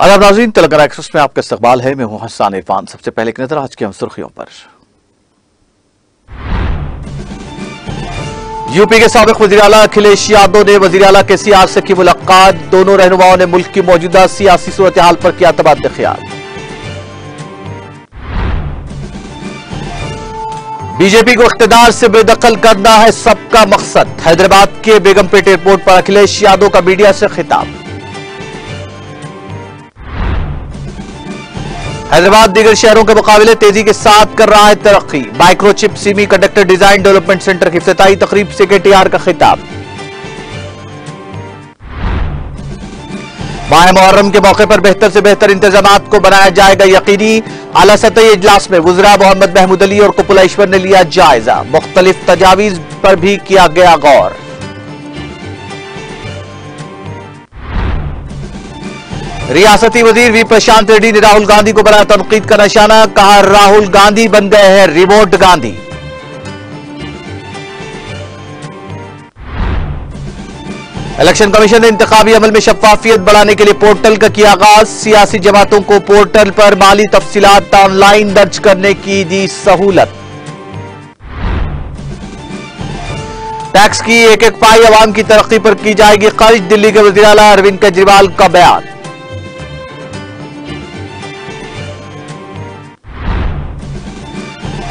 आदाब नाज़रीन, तेलंगाना एक्सप्रेस में आपका इस्तकबाल है। मैं हूं हसन इरफान। सबसे पहले एक नजर आज की हम सुर्खियों पर। यूपी के साबिक वज़ीर आला अखिलेश यादव ने वज़ीर आला केसीआर से की मुलाकात। दोनों रहनुमाओं ने मुल्क की मौजूदा सियासी सूरत हाल पर किया तबादला ख्याल। बीजेपी को इख्तिदार से बेदखल करना है सबका मकसद। हैदराबाद के बेगमपेट एयरपोर्ट पर अखिलेश यादव का मीडिया से खिताब। हैदराबाद दीगर शहरों के मुकाबले तेजी के साथ कर रहा है तरक्की। Microchip semi conductor design development centre की इफ्तिताही तकरीब से केटीआर का खिताब। माह मुहर्रम के मौके पर बेहतर से बेहतर इंतजामात को बनाया जाएगा यकीनी। आला सतही इजलास में वुज़रा मोहम्मद महमूद अली और कुपलाईश्वर ने लिया जायजा। मुख्तलिफ तजावीज पर भी किया गया गौर। रियासती वजीर वी प्रशांत रेड्डी ने राहुल गांधी को बनाया तनकीद का निशाना। कहा, राहुल गांधी बन गए हैं रिमोट गांधी। इलेक्शन कमीशन ने इंतखाबी अमल में शफाफियत बढ़ाने के लिए पोर्टल का किया आगाज। सियासी जमातों को पोर्टल पर माली तफसीलात ऑनलाइन दर्ज करने की दी सहूलत। टैक्स की एक एक पाई अवाम की तरक्की पर की जाएगी खर्च। दिल्ली के वज़ीर आला अरविंद केजरीवाल का बयान।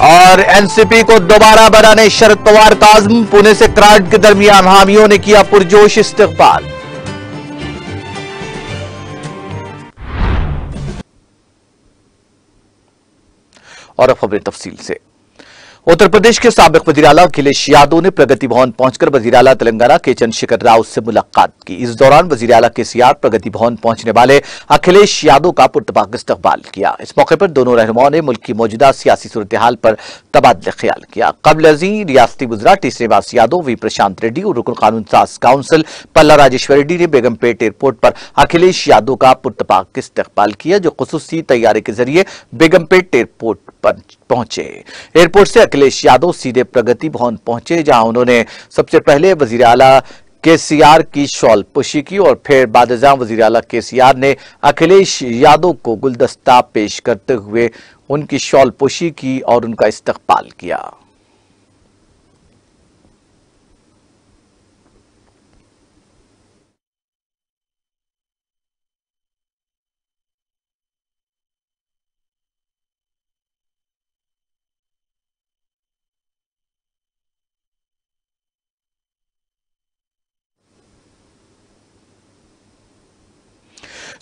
और एनसीपी को दोबारा बनाने शरद पवार का आज़्म। पुणे से कराड के दरमियान हामियों ने किया पुरजोश इस्तकबाल। और अब खबरें तफसील से। उत्तर प्रदेश के साबिक वज़ीर आला अखिलेश यादव ने प्रगति भवन पहुंचकर वज़ीर आला तेलंगाना के चंद्रशेखर राव से मुलाकात की। इस दौरान वज़ीर आला केसीआर प्रगति भवन पहुंचने वाले अखिलेश यादव का पुरतपाक इस्तकबाल किया। इस मौके पर दोनों रहनुमाओं ने मुल्क की मौजूदा सियासी सूरत हाल पर तबादला ख्याल किया। कबल अज़ीं रियासती वज़रा टी श्रीनिवास यादव, वी प्रशांत रेड्डी और रुकन कानून साज काउंसिल पल्ला राजेश्वर रेड्डी ने बेगमपेट एयरपोर्ट पर अखिलेश यादव का पुरतपाक इस्तकबाल किया, जो खुसूसी तैयारी के जरिए बेगमपेट एयरपोर्ट पर पहुंचे। एयरपोर्ट से अखिलेश यादव सीधे प्रगति भवन पहुंचे, जहां उन्होंने सबसे पहले वज़ीर आला केसीआर की शॉल पुशी की और फिर बादशाह वज़ीर आला केसीआर ने अखिलेश यादव को गुलदस्ता पेश करते हुए उनकी शॉल पुशी की और उनका इस्तकबाल किया।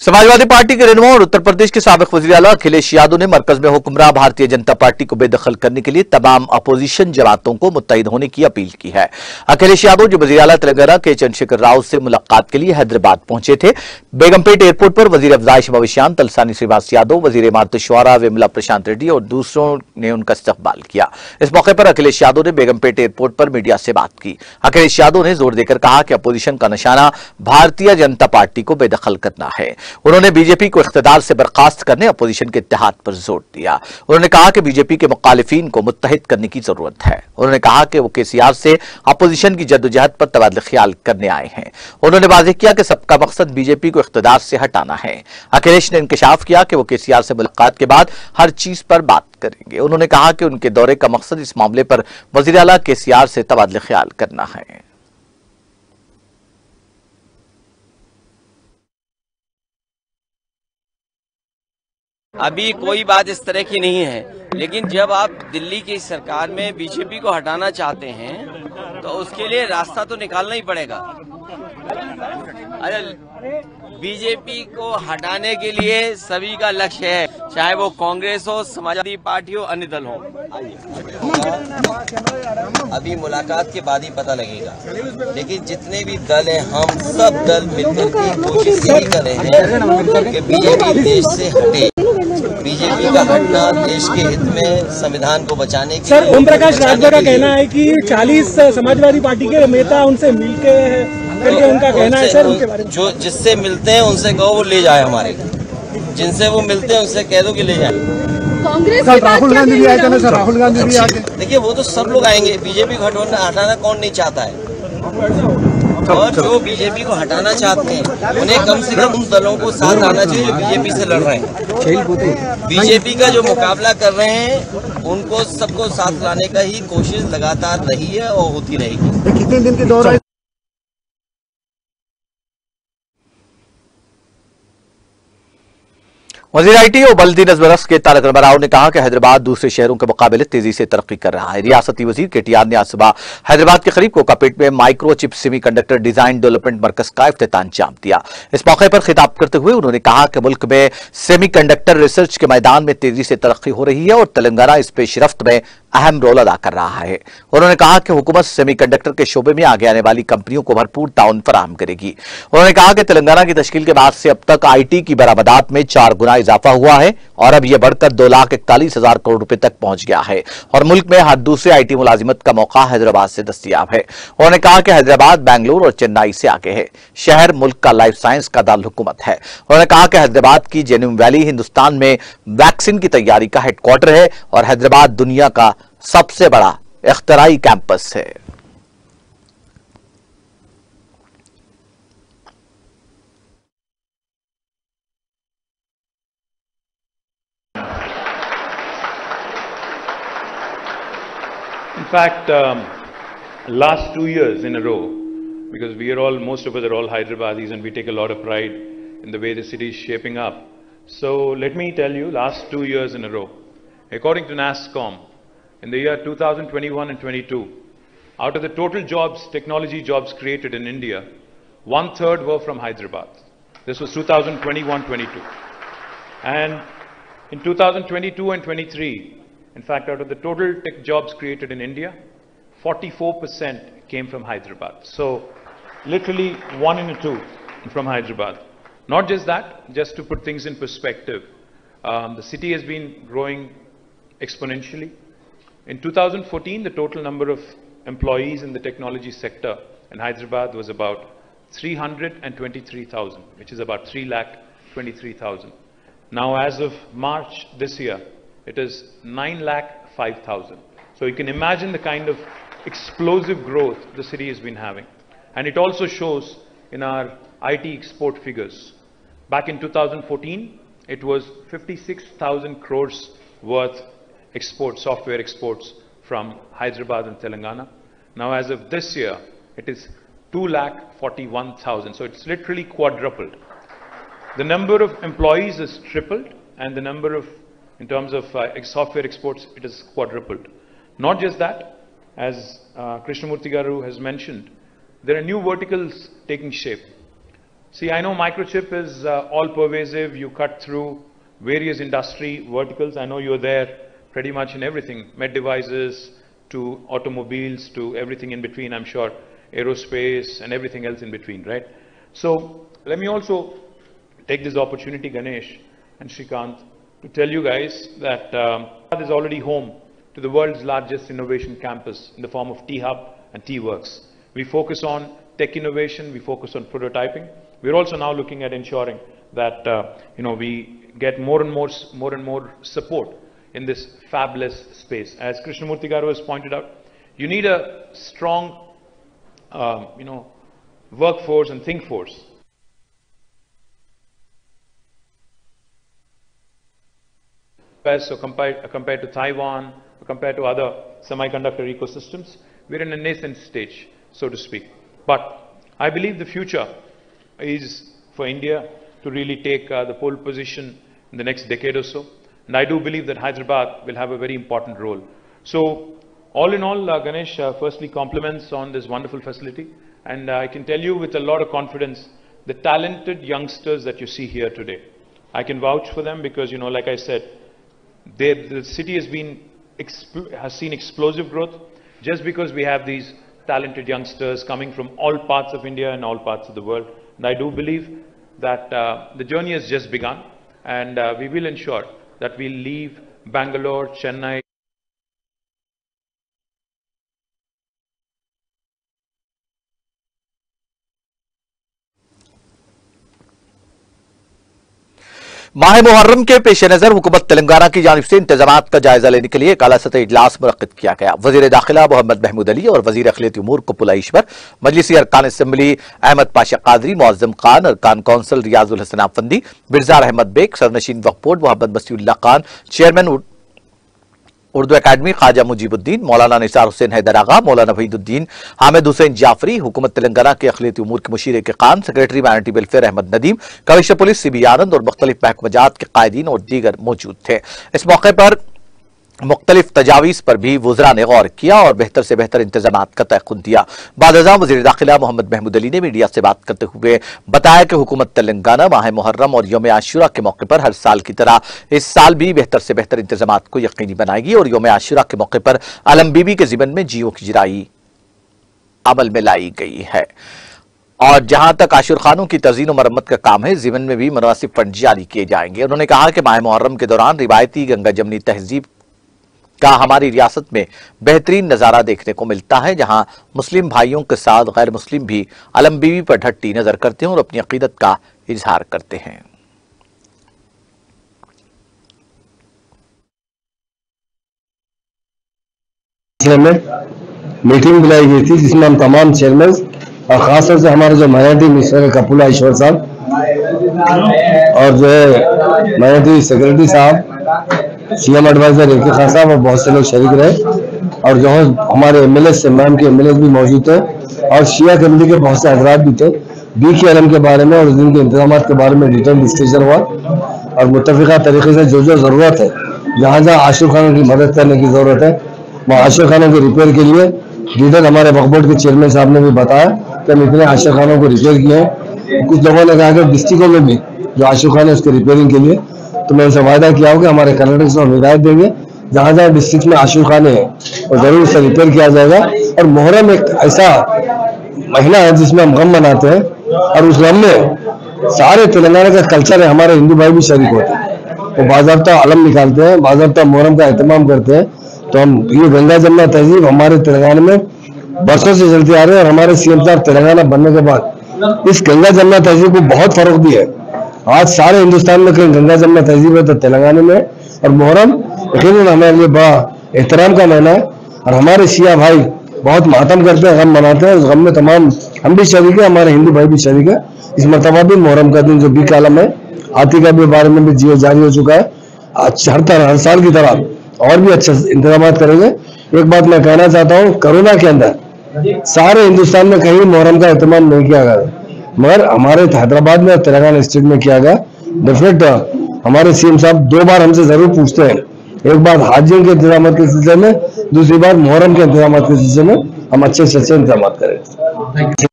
समाजवादी पार्टी के रहनुमा और उत्तर प्रदेश के साबिक वज़ीर आला अखिलेश यादव ने मरकज में हुक्मरान भारतीय जनता पार्टी को बेदखल करने के लिए तमाम अपोजिशन जमातों को मुत्तहिद होने की अपील की है। अखिलेश यादव जो वज़ीर आला तेलंगाना के चंद्रशेखर राव से मुलाकात के लिए हैदराबाद पहुंचे थे। बेगमपेट एयरपोर्ट पर वज़ीर अफजाइश भविष्यान तलसानी श्रीनिवास यादव, वज़ीर इमारत शुआरा विमला प्रशांत रेड्डी और दूसरों ने उनका इस्तकबाल किया। इस मौके पर अखिलेश यादव ने बेगमपेट एयरपोर्ट पर मीडिया से बात की। अखिलेश यादव ने जोर देकर कहा कि अपोजिशन का निशाना भारतीय जनता पार्टी को बेदखल करना है। उन्होंने बीजेपी को इख्तिदार से बर्खास्त करने अपोजिशन के इत्तेहाद पर जोर दिया। उन्होंने कहा कि बीजेपी के मुखालिफिन को मुत्तहिद करने की जरूरत है। उन्होंने कहा कि वो केसीआर से अपोजिशन की जद्दोजहद पर तबादला ख्याल करने आए हैं। उन्होंने वाज़ेह किया कि सबका मकसद बीजेपी को इख्तिदार से हटाना है। अखिलेश ने इंकशाफ किया कि वो केसीआर से मुलाकात के बाद हर चीज पर बात करेंगे। उन्होंने कहा कि उनके दौरे का मकसद इस मामले पर वज़ीर आला केसीआर से तबादला ख्याल करना है। अभी कोई बात इस तरह की नहीं है, लेकिन जब आप दिल्ली की सरकार में बीजेपी को हटाना चाहते हैं तो उसके लिए रास्ता तो निकालना ही पड़ेगा। अरे बीजेपी को हटाने के लिए सभी का लक्ष्य है, चाहे वो कांग्रेस हो, समाजवादी पार्टी हो, अन्य दल हो। अभी मुलाकात के बाद ही पता लगेगा, लेकिन जितने भी दल हैं हम सब दल मिलकर के कोशिश यही कर रहे हैं कि बीजेपी देश से हटे। बीजेपी का हटना देश के हित में, संविधान को बचाने के लिए। ओम प्रकाश राजभर का कहना है कि 40 समाजवादी पार्टी के नेता उनसे मिलके करके उनका कहना है सर, उनके बारे में। जो जिससे मिलते हैं उनसे कहो वो ले जाए, हमारे जिनसे वो मिलते हैं उनसे कह दो कि ले जाए। कांग्रेस राहुल गांधी भी आए थे ना सर, राहुल गांधी भी आके। देखिए वो तो सब लोग आएंगे, बीजेपी को हटाना कौन नहीं चाहता है। और जो बीजेपी को हटाना चाहते हैं उन्हें कम से कम उन दलों को साथ आना चाहिए जो बीजेपी से लड़ रहे हैं। बीजेपी का जो मुकाबला कर रहे हैं उनको सबको साथ लाने का ही कोशिश लगातार रही है और होती रहेगी। कितने दिन के दौरान वज़ीर आईटी और बल्दी नजमरस के तारक रामाराव ने कहा कि हैदराबाद दूसरे शहरों के मुकाबले तेजी से तरक्की कर रहा है। रियासती वजीर केटीआर ने आज सुबह हैदराबाद के करीब कोकापेट में माइक्रोचिप सेमीकंडक्टर डिजाइन डेवलपमेंट मरकज का इफ्तिताम दिया। इस मौके पर खिताब करते हुए उन्होंने कहा कि मुल्क में सेमीकंडक्टर रिसर्च के मैदान में तेजी से तरक्की हो रही है और तेलंगाना इस पेशरफ्त में अहम रोल अदा कर रहा है। उन्होंने कहा कि हुकूमत सेमीकंडक्टर के शोबे में आगे आने वाली कंपनियों को भरपूर ताउन फराहम करेगी। उन्होंने कहा कि तेलंगाना की तश्कील के बाद से अब तक आईटी की बरामदात में 4 गुना इजाफा हुआ है और अब यह बढ़कर 2,41,000 करोड़ रुपए तक पहुंच गया है और मुल्क में हर दूसरे आईटी मुलाजिमत का मौका हैदराबाद से दस्तयाब है। उन्होंने कहा कि हैदराबाद बैंगलोर और चेन्नई से आगे है। शहर मुल्क का लाइफ साइंस का दारुल हुकूमत है। उन्होंने कहा कि हैदराबाद की जेन्युइन वैली हिंदुस्तान में वैक्सीन की तैयारी का हेडक्वार्टर है और हैदराबाद दुनिया का सबसे बड़ा इख्तराई कैंपस है। In fact, last 2 years in a row, because we are all, most of us are all Hyderabadis and we take a lot of pride in the way the city is shaping up. So let me tell you, last 2 years in a row, according to NASSCOM, in the year 2021 and 22, out of the total jobs, technology jobs created in India, 1/3 were from Hyderabad. This was 2021-22. And in 2022 and 23, in fact, out of the total tech jobs created in India, 44% came from Hyderabad. So literally 1 in 2 from Hyderabad. Not just that, just to put things in perspective, the city has been growing exponentially. In 2014, the total number of employees in the technology sector in Hyderabad was about 323,000, which is about 3,23,000. Now, as of March this year, it is 9,05,000. So you can imagine the kind of explosive growth the city has been having. And it also shows in our IT export figures. Back in 2014, it was 56,000 crores worth export, software exports from Hyderabad and Telangana. Now, as of this year, it is 2,41,000. So it's literally quadrupled. The number of employees has tripled, and the number of, in terms of software exports, it is quadrupled. Not just that, as Krishnamurthy Garu has mentioned, there are new verticals taking shape. See, I know microchip is all pervasive. You cut through various industry verticals. I know you're there pretty much in everything, med devices to automobiles to everything in between, I'm sure, aerospace and everything else in between, right? So let me also take this opportunity, Ganesh and Shrikant, to tell you guys that Hyderabad is already home to the world's largest innovation campus in the form of T-Hub and T-Works. We focus on tech innovation, we focus on prototyping. We're also now looking at ensuring that we get more and more support in this fabulous space. As Krishnamurthy Garu has pointed out, you need a strong workforce and think force. So compared to Taiwan, or compared to other semiconductor ecosystems, we're in a nascent stage, so to speak. But I believe the future is for India to really take the pole position in the next decade or so. And I do believe that Hyderabad will have a very important role. So all in all, Ganesh, firstly compliments on this wonderful facility. And I can tell you with a lot of confidence, the talented youngsters that you see here today, I can vouch for them because, like I said, the city has seen explosive growth just because we have these talented youngsters coming from all parts of India and all parts of the world. And I do believe that the journey has just begun, and we will ensure that we leave Bangalore, Chennai, माह मुहर्रम के पेश नजर हुकूमत तेलंगाना की जानिब से इंतजामात का जायजा लेने के लिए एक आला सतह इजलास मुनक्किद किया गया। वजीर दाखिला मोहम्मद महमूद अली और वजीर अखिलती उमूर कुपुला ईश्वर, मजलिसी अरकान असम्बली अहमद पाशा कादरी, मुअज्जम खान, अरकान कौंसल रियाजुल हसन आफंदी, बिरजार अहमद बेग, सरनशीन वक्फ बोर्ड मोहम्मद मसीउल्लाह खान, चेयरमैन उर्दू अकादमी ख्वाजा मुजीबुद्दीन, मौलाना निसार हुसैन हैदर आगा, मौलाना वहीदुद्दीन, हामिद हुसैन जाफरी, हुकूमत तेलंगाना के अखिलती उमूर के मुशीर के Khan, secretary minority welfare Ahmed Nadeem, commissioner police C B Anand और मुख्तलिफ महकमाजात के कायदीन और दीगर मौजूद थे। इस मौके पर मुख्तलिफ तजावीज़ पर भी वज़रा ने गौर किया और बेहतर से बेहतर इंतजामात का तयक़ुन दिया। बाद-ए-आज़म वज़ीर दाखिला मोहम्मद महमूद अली ने मीडिया से बात करते हुए बताया कि हुकूमत तेलंगाना माह मुहर्रम और यौम आशूरा के मौके पर हर साल की तरह इस साल भी बेहतर से बेहतर इंतजामात को यकीनी बनाएगी और यौम आशूरा के मौके पर अलम बीबी के ज़िमन में जियो की जिराई अमल में लाई गई है। और जहां तक आशुर खानों की तज़ीन और मरम्मत का काम है, ज़िमन में भी मुनासिब फंड जारी किए जाएंगे। उन्होंने कहा कि माह मुहर्रम के दौरान रिवायती गंगा जमनी तहजीब का हमारी रियासत में बेहतरीन नजारा देखने को मिलता है, जहां मुस्लिम भाइयों के साथ गैर मुस्लिम भी अलम बीबी पर ढट्टी नजर करते हैं और अपनी अकीदत का इजहार करते हैं। मीटिंग बुलाई गई थी जिसमें हम तमाम चेयरमैन और खासतौर से हमारे जो माइनॉरिटी मिनिस्टर कपुला ईश्वर साहब और जो है माइनॉरिटी सेक्रेटरी साहब, सीएम एडवाइजर ए के खान साहब और बहुत से लोग शरीक रहे और जो हमारे एमएलए से मैम के एमएलए भी मौजूद थे और शिया कमेटी के बहुत से हजरात भी थे। BKLM के बारे में और दिन के इंतजाम के बारे में डिटेल डिस्कशन हुआ और मुत्तफिका तरीके से जो जो ज़रूरत है, जहाँ जहाँ आशुर खानों की मदद करने की ज़रूरत है, वहाँ आशुर खानों के रिपेयर के लिए डिटेल हमारे वक्फ बोर्ड के चेयरमैन साहब ने भी बताया कि हम इतने आशुर खानों को रिपेयर किए हैं। कुछ लोगों ने कहा कि डिस्ट्रिक्टों में भी जो आशुर खान है उसके रिपेयरिंग के लिए, तो मैं उनसे वायदा किया हो कि हमारे कर्नाटक से हम हिदायत देंगे जहाँ जहाँ डिस्ट्रिक्ट में आशुर खाने हैं और जरूर उसे रिपेयर किया जाएगा। और मुहर्रम एक ऐसा महीना है जिसमें हम गम मनाते हैं और उस गम में सारे तेलंगाना का कल्चर है, हमारे हिंदू भाई भी शरीक होते हैं, वो बाज़ाब्ता अलम निकालते हैं, बाज़ाब्ता मुहर्रम का एहतमाम करते हैं। तो हम ये गंगा जमुना तहजीब हमारे तेलंगाना में बरसों से चलती आ रही है और हमारे सीएम साहब तेलंगाना बनने के बाद इस गंगा जमुना तहजीब को बहुत फरोग दिया है। आज सारे हिंदुस्तान में कहीं गंगा जमुना तहजीब है तो तेलंगाना में, और मुहर्रम यकीनन हमारे लिए बड़ा एहतराम का महीना है और हमारे शिया भाई बहुत मातम करते हैं, गम मनाते हैं। उस गम में तमाम हम भी शरीक है, हमारे हिंदू भाई भी शरीक है। इस मरतबा भी मुहर्रम का दिन जो BKLM है, हाथी का भी बारे में भी जियो जारी हो चुका है। हर साल की तरह और भी अच्छे इंतजाम करेंगे। एक बात मैं कहना चाहता हूँ, कोरोना के अंदर सारे हिंदुस्तान में कहीं मुहर्रम का एहतमाम नहीं किया गया, मगर हमारे हैदराबाद में और तेलंगाना स्टेट में किया गया। डेफिनेट हमारे सीएम साहब 2 बार हमसे जरूर पूछते हैं, एक बार हाजियों के इंतजाम के सिलसिले में, दूसरी बार मुहर्रम के इंतजाम के सिलसिले में हम अच्छे से अच्छे इंतजाम करेंगे।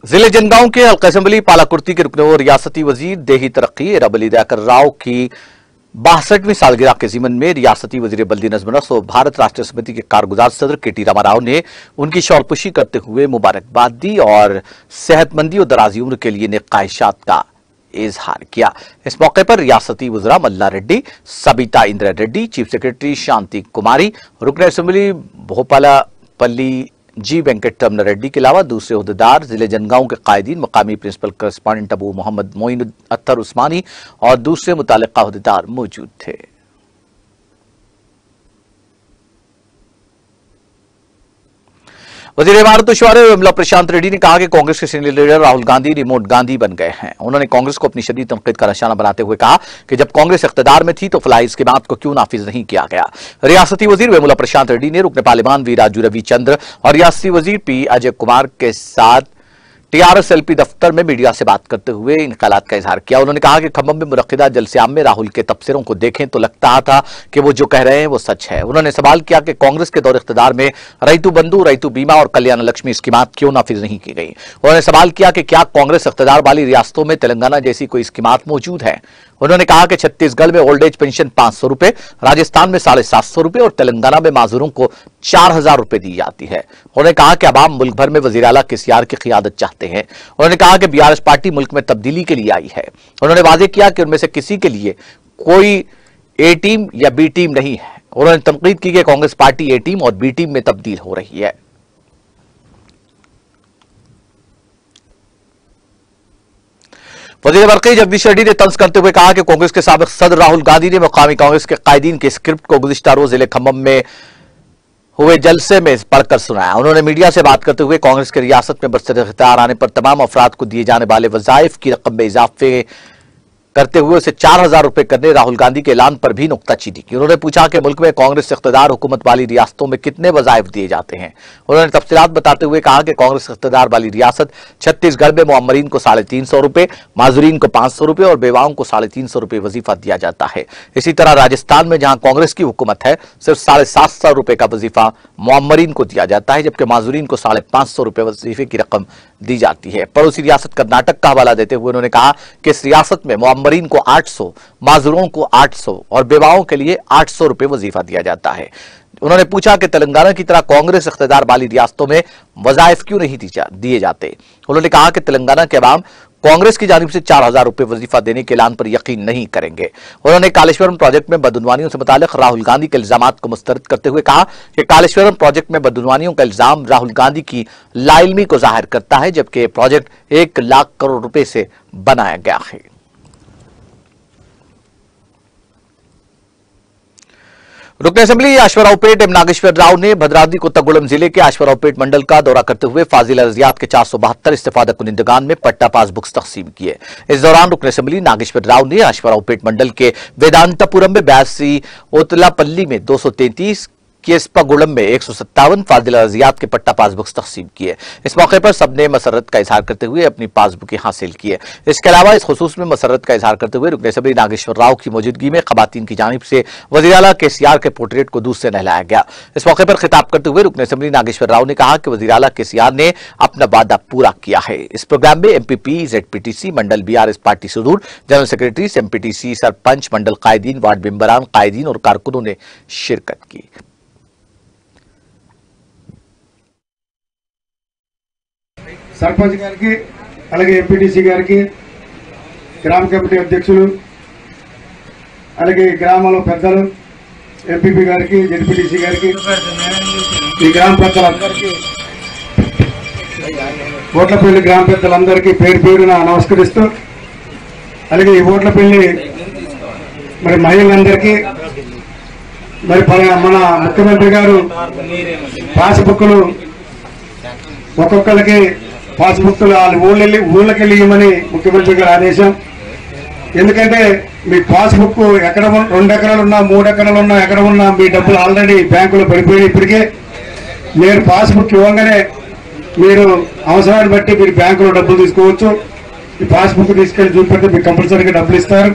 जिले जनगांव के हल्का असेंबली पालाकुर्ती के रुकने और रियासती वजीर देही तरक्की एराबली दयाकर राव की 62वीं सालगिरह के ज़िमन में रियासती वजीर बल्दी नज़्म-ओ-नस्क और भारत राष्ट्रीय समिति के कारगुजार सदर KT रामाराव ने उनकी शौरपुशी करते हुए मुबारकबाद दी और सेहतमंदी और दराजी उम्र के लिए नेक ख्वाहिशात का इजहार किया। इस मौके पर रियासती वज़रा मल्ला रेड्डी, सबिता इंद्रा रेड्डी, चीफ सेक्रेटरी शांति कुमारी, रुकन असेंबली भोपालापल्ली जी वेंकटरमण रेड्डी के अलावा दूसरे ओहदेदार, जिले जनगांव के कायदीन, मकामी प्रिंसिपल करस्पॉन्डेंट अबू मोहम्मद मोइन अत्तर उस्मानी और दूसरे मुतालिका ओहदेदार मौजूद थे। वजीर इमारत शौहरे विमला प्रशांत रेड्डी ने कहा कि कांग्रेस के senior leader Rahul Gandhi remote Gandhi बन गए हैं। उन्होंने कांग्रेस को अपनी शदीद तनकीद का निशाना बनाते हुए कहा कि जब कांग्रेस इख्तियार में थी तो फलाही स्कीमात को क्यों नाफिज नहीं किया गया। रियासती वजीर विमला प्रशांत रेड्डी ने रुकने पार्लियामान वी राजू रविचंद्र और रियासती वजीर P अजय कुमार के साथ TRS LP दफ्तर में मीडिया से बात करते हुए इन ख्यालात का इजहार किया। उन्होंने कहा कि खम्भम में मुनक्किदा जलसे-आम में राहुल के तबसरों को देखें तो लगता था कि वो जो कह रहे हैं वो सच है। उन्होंने सवाल किया कि कांग्रेस के दौर इख्तियार में रईतु बंधु, रईतु बीमा और कल्याण लक्ष्मी स्कीमात क्यों नाफिज नहीं की गई। उन्होंने सवाल किया कि क्या कांग्रेस इख्तियार वाली रियासतों में तेलंगाना जैसी कोई स्कीमात मौजूद है। उन्होंने कहा कि छत्तीसगढ़ में ओल्ड एज पेंशन 500 रुपए, राजस्थान में 750 रुपए और तेलंगाना में माजूरों को 4000 रुपए दी जाती है। उन्होंने कहा कि अवाम मुल्क भर में वजीर आला KCR की क़ियादत चाहते हैं। उन्होंने कहा कि BRS पार्टी मुल्क में तब्दीली के लिए आई है। उन्होंने वाजे किया कि उनमें से किसी के लिए कोई A टीम या B टीम नहीं है। उन्होंने तनकीद की कि कांग्रेस पार्टी A टीम और B टीम में तब्दील हो रही है। वजीर बरक़ी जगदीश रेड्डी ने तंज करते हुए कहा कि कांग्रेस के साबिक सदर राहुल गांधी ने मुकामी कांग्रेस के कायदीन के स्क्रिप्ट को गुज़िश्ता रोज जिले खम्भम में हुए जलसे में पढ़कर सुनाया। उन्होंने मीडिया से बात करते हुए कांग्रेस की रियासत में बरसर-ए-इख्तियार आने पर तमाम अफराद को दिए जाने वाले वज़ाइफ की रकम में इजाफे करते हुए उसे 4,000 रुपए करने राहुल गांधी के ऐलान पर भी नुक्ताचीनी की। उन्होंने पूछा कि मुल्क में कांग्रेस इख्तियार हुकूमत वाली रियासतों में कितने वज़ाइफ दिए जाते हैं। उन्होंने तफसीलात बताते हुए कहा कि कांग्रेस इख्तियार वाली रियासत छत्तीसगढ़ में मुअम्मरीन को 350 रुपए, माजूरीन को 500 रुपए और बेवाओं को 350 रुपए वजीफा दिया जाता है। इसी तरह राजस्थान में जहां कांग्रेस की हुकूमत है सिर्फ 750 रुपए का वजीफा मुअम्मरीन को दिया जाता है, जबकि माजूरीन को 550 रुपए वजीफे की रकम दी जाती है। पड़ोसी रियासत कर्नाटक का हवाला देते हुए उन्होंने कहा कि इस रियासत में मुअम्मरीन को 800, माजूरों को 800 और बेवाओं के लिए 800 रुपए वजीफा दिया जाता है। उन्होंने पूछा कि तेलंगाना की तरह कांग्रेस इख्तियार वाली रियासतों में वज़ाइफ क्यों नहीं दिए जाते। उन्होंने कहा कि तेलंगाना के अवाम कांग्रेस की जानिब से 4,000 रुपए वजीफा देने के ऐलान पर यकीन नहीं करेंगे। उन्होंने कालेश्वरम प्रोजेक्ट में बदउनवानियों से मुताल्लिक राहुल गांधी के इल्जामात को मुस्तरद करते हुए कहा कि कालेश्वरम प्रोजेक्ट में बदउनवानियों का इल्जाम राहुल गांधी की लाइल्मी को जाहिर करता है, जबकि यह प्रोजेक्ट 1 लाख करोड़ रुपए से बनाया गया है। रुकन असेंबली आश्वरावपेट एम नागेश्वर राव ने भद्राद्री कोत्तागुड़म जिले के आश्वरावपेट मंडल का दौरा करते हुए फाजिल अर्जियात के 472 इस्तिफादा कुनिंदगान में पट्टा पासबुक्स तकसीम किए। इस दौरान रुकन असेंबली नागेश्वर राव ने आश्वरावपेट मंडल के वेदांतपुरम में 82, ओतलापल्ली में 233, केस्पागुड़म में 157 फाजिल अर्जियात के पट्टा पासबुक्स तकसीम किए। इस मौके पर सबने मसरत का इजहार करते हुए अपनी पासबुकें हासिल किए। इसके अलावा इस खुसूस में मसरत का इजहार करते हुए रुकन असेंबली नागेश्वर राव की मौजूदगी में खवातीन की जानिब से वज़ीर आला KCR के पोर्ट्रेट को दूध से नहलाया गया। इस मौके पर खिताब करते हुए रुकन असेंबली नागेश्वर राव ने कहा कि वज़ीर आला KCR ने अपना वादा पूरा किया है। इस प्रोग्राम में MPP, ZPTC, मंडल BRS पार्टी सुदूर, जनरल सेक्रेटरी, MPTC, सरपंच, मंडल कायदीन, वार्ड मेंबरान, कायदीन और कारकुनों ने शिरकत की। సర్పంచ్ గారికి అలాగే ఎంపీటీసీ గారికి గ్రామ కమిటీ అధ్యక్షులు అలాగే గ్రామంలో పెద్దలు ఎంపీపీ గారికి జెడ్పీటీసీ గారికి ఈ గ్రామ పెద్దలందరికీ ఓట్లపల్లి గ్రామ పెద్దలందరికీ పేరు పేరున నమస్కరిస్తూ అలాగే ఈ ఓట్లపల్లి మరి మహిళలందరికీ మరి మన ముఖ్యమంత్రి గారు పాస్బుక్లు ఒక్కొక్కరికి పాస్బుక్లు వాళ్ళ ఊళ్ళకెళ్ళి ఇవ్వమని ముఖ్యమంత్రి గారి ఆదేశం. ఎందుకంటే మీ పాస్బుక్ ఎక్కడ 2 ఎకరాలు ఉన్నా 3 ఎకరాలు ఉన్నా ఎక్కడ ఉన్నా మీ డబ్బులు ఆల్రెడీ బ్యాంకులో పడిపోయి ఇప్పటికే నేను పాస్బుక్ ఇవ్వగానే మీరు అవసరాన్ని బట్టి మీరు బ్యాంకులో డబ్బులు తీసుకోవచ్చు. ఈ పాస్బుక్ తీసుకెళ్లి చూపెడితే మీకు కంపల్సరీగా డబ్బులు ఇస్తారు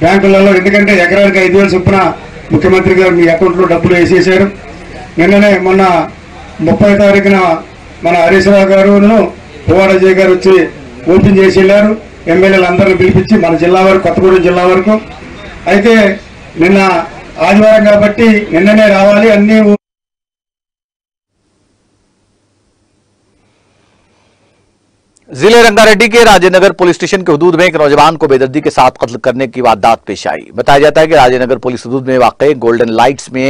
బ్యాంకులలో. ఎందుకంటే ఎకరానికి 5,000 చొప్పున ముఖ్యమంత్రి గారు మీ అకౌంట్లో డబ్బులు వేసేశారు. నిన్ననే మొన్న 30వ తారీఖున మన హరీష్ రావు గారును పువ్వాడజయ్ గారు వచ్చి ఓపెన్ చేసి వెళ్ళారు. ఎమ్మెల్యేలు అందరిని పిలిపించి మన జిల్లా వరకు, కొత్తగూడెం జిల్లా వరకు. అయితే నిన్న ఆదివారం కాబట్టి నిన్ననే రావాలి అన్ని. जिले रंगारेड्डी के राजेनगर पुलिस स्टेशन के हदूद में एक नौजवान को बेदर्दी के साथ कत्ल करने की वारदात पेश आई। बताया जाता है कि राजेनगर पुलिस हदूद में वाकई गोल्डन लाइट्स में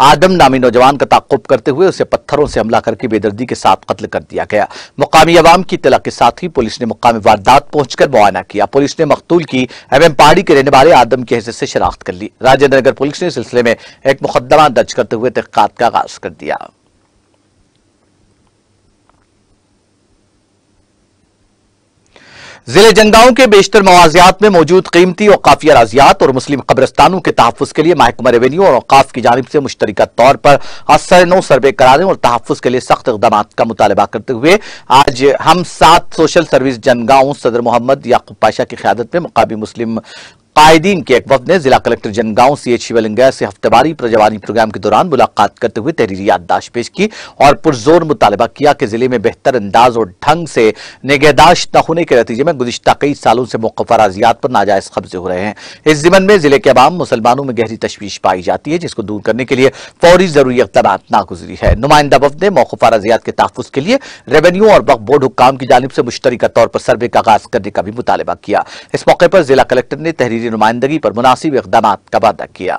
आदम नामी नौजवान का ताक़ुब करते हुए उसे पत्थरों से हमला करके बेदर्दी के साथ कत्ल कर दिया गया। मुकामी अवाम की इत्तला के साथ ही पुलिस ने मुकामी वारदात पहुंचकर मुआयना किया। पुलिस ने मकतूल की MM पहाड़ी के रहने वाले आदम की हैसियत से शनाख्त कर ली। राजेनगर पुलिस ने इस सिलसिले में एक मुकदमा दर्ज करते हुए तहक़ीक़ात का आगाज कर दिया। जिले जंगाओं के बेशतर मवाजियात में मौजूद कीमती और काफी अराजियात और मुस्लिम कब्रिस्तानों के तहफ़्फ़ुज़ के लिए महकमा रेवेन्यू और औक़ाफ़ की जानिब से मुश्तरका तौर पर असर-ए-नौ सर्वे कराने और तहफ़्फ़ुज़ के लिए सख्त इक़दामात का मुतालबा करते हुए आज हम 7 सोशल सर्विस जनगांव सदर मोहम्मद याकूब पाशा की क़यादत में मुकामी मुस्लिम कायदीन के एक वफ़द ने जिला कलेक्टर जनगांव CH शिवलिंगैया से हफ्तेवारी प्रजवानी प्रोग्राम के दौरान मुलाकात करते हुए तहरीरी याददाश्त पेश की और पुरजोर मुतालबा किया कि जिले में बेहतर अंदाज और ढंग से निगहदाश्त न होने के नतीजे में गुज़िश्ता कई सालों से मौक़ूफ़ अराज़ियात पर नाजायज़ कब्जे हो रहे हैं। इस ज़िमन में जिले के अवाम मुसलमानों में गहरी तशवीश पाई जाती है, जिसको दूर करने के लिए फौरी ज़रूरी इक़दामात नागुज़री है। नुमाइंदा वफ़द ने मौक़ूफ़ अराज़ियात के तहफ़्फ़ुज़ के लिए रेवेन्यू और वक्फ़ बोर्ड हुक्काम की जानिब से मुश्तरका तौर पर सर्वे का आगाज़ करने का भी मुतालबा किया। इस मौके पर जिला कलेक्टर ने तहरीरी नुमाइंदगी पर मुनासिब इक़दामात का वादा किया।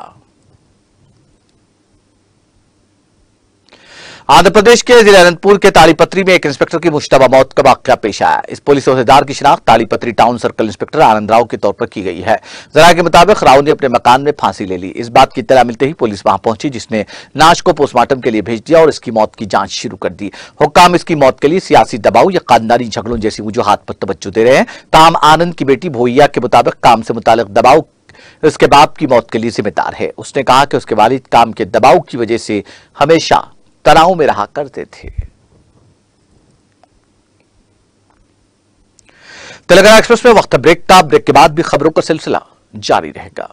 आंध्र प्रदेश के जिले अनंतपुर के तालीपत्री में एक इंस्पेक्टर की मुश्तबा मौत का वाकया पेश आया। इस पुलिस औहदेदार की शिनाख्त तालीपत्री टाउन सर्कल इंस्पेक्टर आनंद राव के तौर पर की गई है। जरा के मुताबिक राव ने अपने मकान में फांसी ले ली। इस बात की इत्तला मिलते ही पुलिस वहां पहुंची, जिसने लाश को पोस्टमार्टम के लिए भेज दिया और इसकी मौत की जांच शुरू कर दी। हुक्काम इसकी मौत के लिए सियासी दबाव या खानदानी झगड़ों जैसी वजूहात पर तवज्जो दे रहे हैं। ताहम आनंद की बेटी भोइया के मुताबिक काम से मुतालिक दबाव उसके बाप की मौत के लिए जिम्मेदार है। उसने कहा कि उसके वालिद काम के दबाव की वजह से हमेशा तनाव में रहा करते थे। तेलंगाना एक्सप्रेस में वक्त ब्रेक था। ब्रेक के बाद भी खबरों का सिलसिला जारी रहेगा।